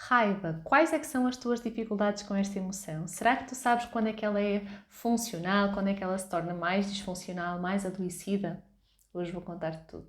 Raiva. Quais é que são as tuas dificuldades com esta emoção? Será que tu sabes quando é que ela é funcional, quando é que ela se torna mais disfuncional, mais adoecida? Hoje vou contar-te tudo.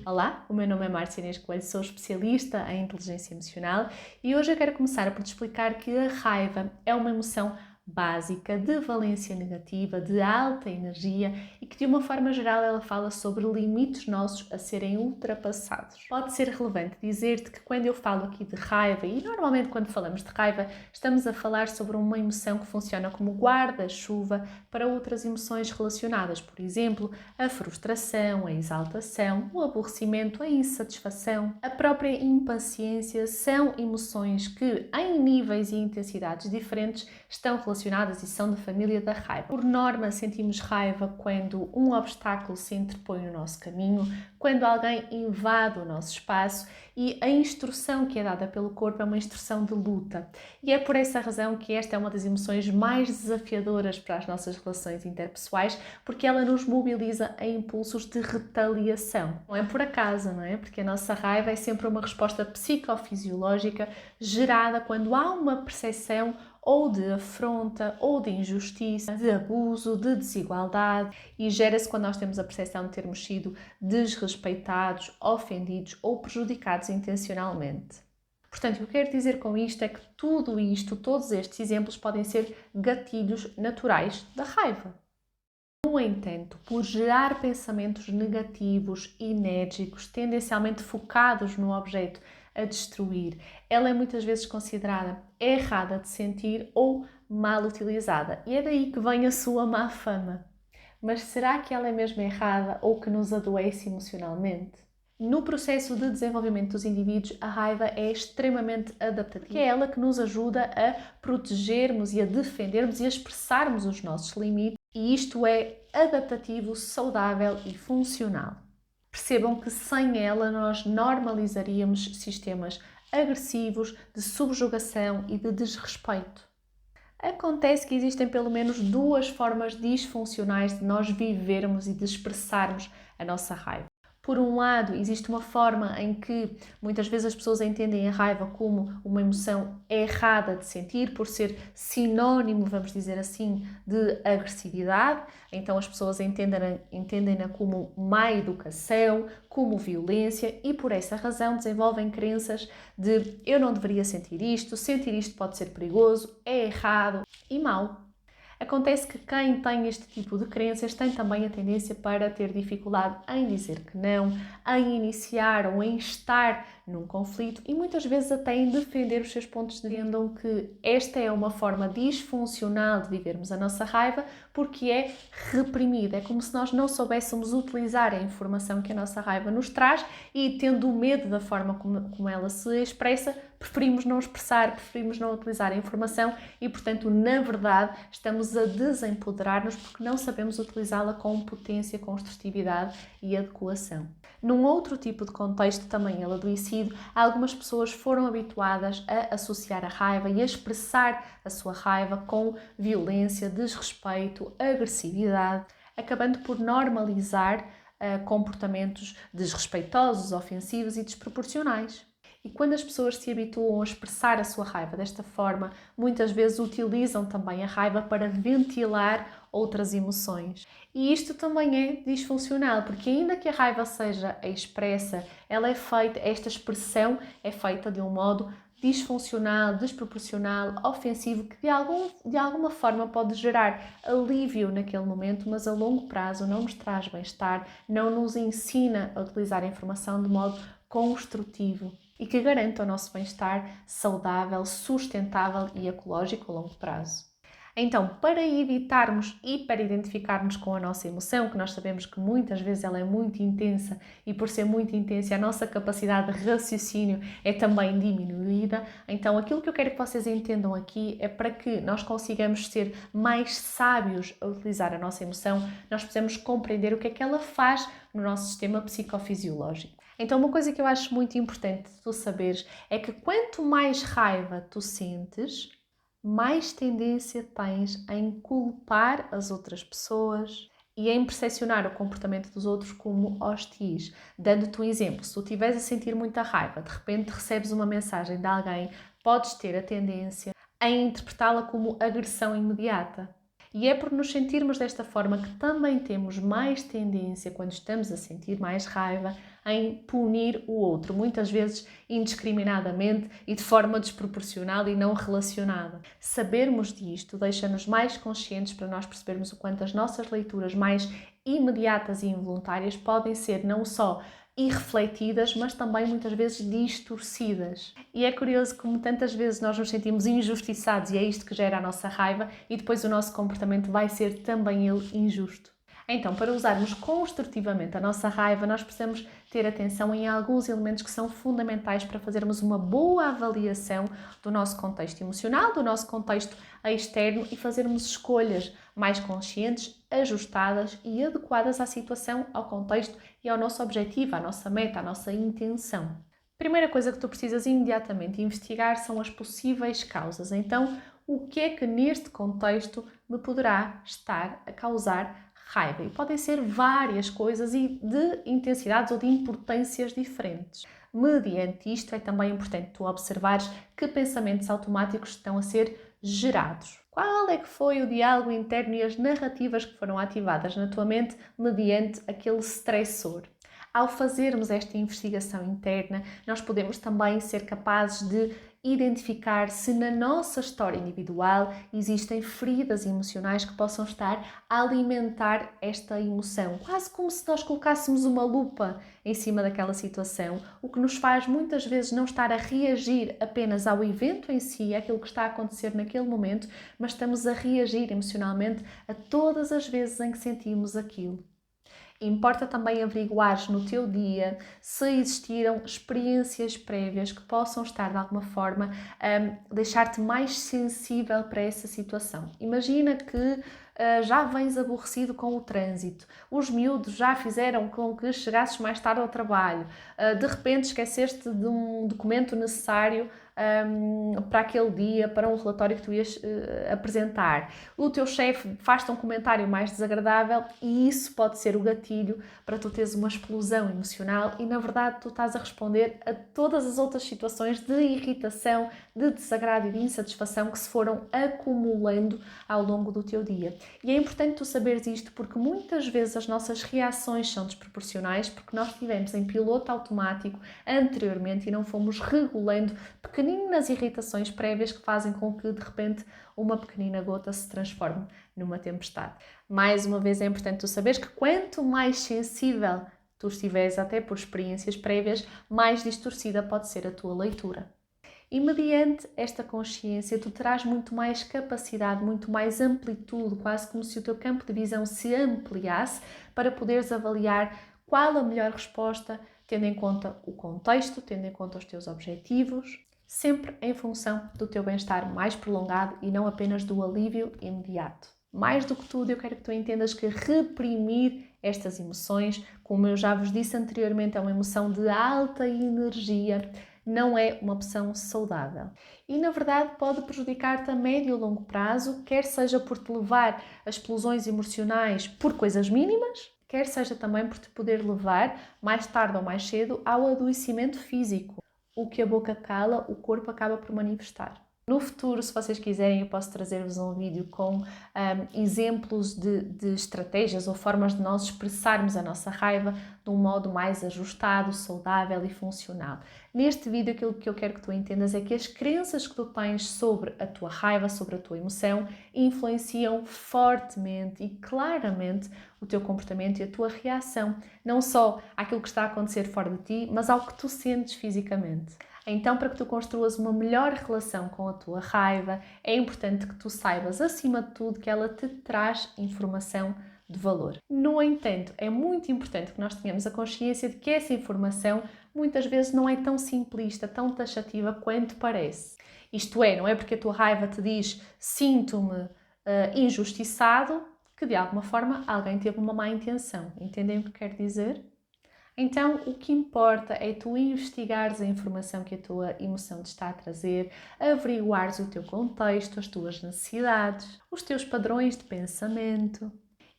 Olá, o meu nome é Márcia Inês Coelho, sou especialista em inteligência emocional e hoje eu quero começar por te explicar que a raiva é uma emoção básica, de valência negativa, de alta energia e que de uma forma geral ela fala sobre limites nossos a serem ultrapassados. Pode ser relevante dizer-te que quando eu falo aqui de raiva, e normalmente quando falamos de raiva estamos a falar sobre uma emoção que funciona como guarda-chuva para outras emoções relacionadas, por exemplo, a frustração, a exaltação, o aborrecimento, a insatisfação, a própria impaciência são emoções que em níveis e intensidades diferentes estão relacionadas e são da família da raiva. Por norma, sentimos raiva quando um obstáculo se interpõe no nosso caminho, quando alguém invade o nosso espaço e a instrução que é dada pelo corpo é uma instrução de luta. E é por essa razão que esta é uma das emoções mais desafiadoras para as nossas relações interpessoais, porque ela nos mobiliza a impulsos de retaliação. Não é por acaso, não é? Porque a nossa raiva é sempre uma resposta psicofisiológica gerada quando há uma percepção ou de afronta, ou de injustiça, de abuso, de desigualdade e gera-se quando nós temos a percepção de termos sido desrespeitados, ofendidos ou prejudicados intencionalmente. Portanto, o que eu quero dizer com isto é que tudo isto, todos estes exemplos podem ser gatilhos naturais da raiva. No entanto, por gerar pensamentos negativos, enérgicos, tendencialmente focados no objeto a destruir, ela é muitas vezes considerada errada de sentir ou mal utilizada. E é daí que vem a sua má fama. Mas será que ela é mesmo errada ou que nos adoece emocionalmente? No processo de desenvolvimento dos indivíduos, a raiva é extremamente adaptativa, que é ela que nos ajuda a protegermos e a defendermos e a expressarmos os nossos limites, e isto é adaptativo, saudável e funcional. Percebam que sem ela nós normalizaríamos sistemas agressivos, de subjugação e de desrespeito. Acontece que existem pelo menos duas formas disfuncionais de nós vivermos e de expressarmos a nossa raiva. Por um lado, existe uma forma em que muitas vezes as pessoas entendem a raiva como uma emoção errada de sentir, por ser sinónimo, vamos dizer assim, de agressividade. Então as pessoas entendem-na como má educação, como violência e por essa razão desenvolvem crenças de eu não deveria sentir isto pode ser perigoso, é errado e mau. Acontece que quem tem este tipo de crenças tem também a tendência para ter dificuldade em dizer que não, em iniciar ou em estar num conflito e muitas vezes até em defender os seus pontos de vista. Entendam que esta é uma forma disfuncional de vivermos a nossa raiva porque é reprimida. É como se nós não soubéssemos utilizar a informação que a nossa raiva nos traz e tendo medo da forma como ela se expressa, preferimos não expressar, preferimos não utilizar a informação e, portanto, na verdade, estamos a desempoderar-nos porque não sabemos utilizá-la com potência, construtividade e adequação. Num outro tipo de contexto também adoecido, algumas pessoas foram habituadas a associar a raiva e a expressar a sua raiva com violência, desrespeito, agressividade, acabando por normalizar comportamentos desrespeitosos, ofensivos e desproporcionais. E quando as pessoas se habituam a expressar a sua raiva desta forma, muitas vezes utilizam também a raiva para ventilar outras emoções. E isto também é disfuncional, porque ainda que a raiva seja expressa, esta expressão é feita de um modo disfuncional, desproporcional, ofensivo, que de alguma forma pode gerar alívio naquele momento, mas a longo prazo não nos traz bem-estar, não nos ensina a utilizar a informação de modo construtivo e que garanta o nosso bem-estar saudável, sustentável e ecológico a longo prazo. Então, para evitarmos e para identificarmos com a nossa emoção, que nós sabemos que muitas vezes ela é muito intensa e por ser muito intensa a nossa capacidade de raciocínio é também diminuída, então aquilo que eu quero que vocês entendam aqui é para que nós consigamos ser mais sábios a utilizar a nossa emoção, nós precisamos compreender o que é que ela faz no nosso sistema psicofisiológico. Então, uma coisa que eu acho muito importante tu saberes é que quanto mais raiva tu sentes, mais tendência tens em culpar as outras pessoas, e em percepcionar o comportamento dos outros como hostis. Dando-te um exemplo, se tu estiveres a sentir muita raiva, de repente recebes uma mensagem de alguém, podes ter a tendência a interpretá-la como agressão imediata. E é por nos sentirmos desta forma que também temos mais tendência, quando estamos a sentir mais raiva, em punir o outro, muitas vezes indiscriminadamente e de forma desproporcional e não relacionada. Sabermos disto deixa-nos mais conscientes para nós percebermos o quanto as nossas leituras mais imediatas e involuntárias podem ser não só irrefletidas, mas também muitas vezes distorcidas. E é curioso como tantas vezes nós nos sentimos injustiçados e é isto que gera a nossa raiva e depois o nosso comportamento vai ser também ele injusto. Então, para usarmos construtivamente a nossa raiva, nós precisamos ter atenção em alguns elementos que são fundamentais para fazermos uma boa avaliação do nosso contexto emocional, do nosso contexto externo e fazermos escolhas mais conscientes, ajustadas e adequadas à situação, ao contexto e ao nosso objetivo, à nossa meta, à nossa intenção. Primeira coisa que tu precisas imediatamente investigar são as possíveis causas. Então, o que é que neste contexto me poderá estar a causar raiva? E podem ser várias coisas e de intensidades ou de importâncias diferentes. Mediante isto, é também importante tu observares que pensamentos automáticos estão a ser gerados. Qual é que foi o diálogo interno e as narrativas que foram ativadas na tua mente mediante aquele stressor? Ao fazermos esta investigação interna, nós podemos também ser capazes de identificar se na nossa história individual existem feridas emocionais que possam estar a alimentar esta emoção. Quase como se nós colocássemos uma lupa em cima daquela situação, o que nos faz muitas vezes não estar a reagir apenas ao evento em si, àquilo que está a acontecer naquele momento, mas estamos a reagir emocionalmente a todas as vezes em que sentimos aquilo. Importa também averiguares no teu dia se existiram experiências prévias que possam estar de alguma forma a deixar-te mais sensível para essa situação. Imagina que já vens aborrecido com o trânsito, os miúdos já fizeram com que chegasses mais tarde ao trabalho, de repente esqueceste de um documento necessário para aquele dia, para um relatório que tu ias apresentar. O teu chefe faz-te um comentário mais desagradável e isso pode ser o gatilho para tu teres uma explosão emocional e, na verdade, tu estás a responder a todas as outras situações de irritação, de desagrado e de insatisfação que se foram acumulando ao longo do teu dia. E é importante tu saberes isto porque muitas vezes as nossas reações são desproporcionais porque nós estivemos em piloto automático anteriormente e não fomos regulando pequeninas irritações prévias que fazem com que, de repente, uma pequenina gota se transforme numa tempestade. Mais uma vez é importante tu saberes que quanto mais sensível tu estiveres até por experiências prévias, mais distorcida pode ser a tua leitura. E mediante esta consciência, tu terás muito mais capacidade, muito mais amplitude, quase como se o teu campo de visão se ampliasse para poderes avaliar qual a melhor resposta, tendo em conta o contexto, tendo em conta os teus objetivos, sempre em função do teu bem-estar mais prolongado e não apenas do alívio imediato. Mais do que tudo, eu quero que tu entendas que reprimir estas emoções, como eu já vos disse anteriormente, é uma emoção de alta energia, não é uma opção saudável. E, na verdade, pode prejudicar-te a médio e longo prazo, quer seja por te levar a explosões emocionais por coisas mínimas, quer seja também por te poder levar, mais tarde ou mais cedo, ao adoecimento físico. O que a boca cala, o corpo acaba por manifestar. No futuro, se vocês quiserem, eu posso trazer-vos um vídeo com exemplos de estratégias ou formas de nós expressarmos a nossa raiva de um modo mais ajustado, saudável e funcional. Neste vídeo, aquilo que eu quero que tu entendas é que as crenças que tu tens sobre a tua raiva, sobre a tua emoção, influenciam fortemente e claramente o teu comportamento e a tua reação, não só àquilo que está a acontecer fora de ti, mas ao que tu sentes fisicamente. Então, para que tu construas uma melhor relação com a tua raiva, é importante que tu saibas, acima de tudo, que ela te traz informação de valor. No entanto, é muito importante que nós tenhamos a consciência de que essa informação muitas vezes não é tão simplista, tão taxativa quanto parece. Isto é, não é porque a tua raiva te diz sinto-me injustiçado que de alguma forma alguém teve uma má intenção. Entendem o que eu quero dizer? Então, o que importa é tu investigares a informação que a tua emoção te está a trazer, averiguares o teu contexto, as tuas necessidades, os teus padrões de pensamento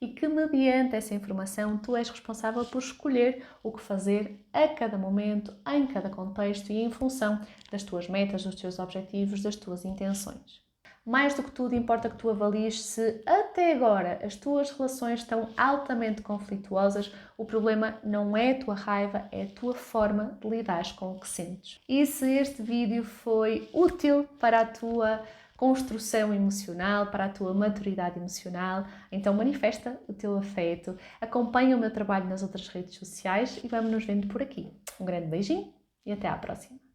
e que, mediante essa informação, tu és responsável por escolher o que fazer a cada momento, em cada contexto e em função das tuas metas, dos teus objetivos, das tuas intenções. Mais do que tudo, importa que tu avalies se até agora as tuas relações estão altamente conflituosas. O problema não é a tua raiva, é a tua forma de lidar com o que sentes. E se este vídeo foi útil para a tua construção emocional, para a tua maturidade emocional, então manifesta o teu afeto, acompanha o meu trabalho nas outras redes sociais e vamos nos vendo por aqui. Um grande beijinho e até à próxima!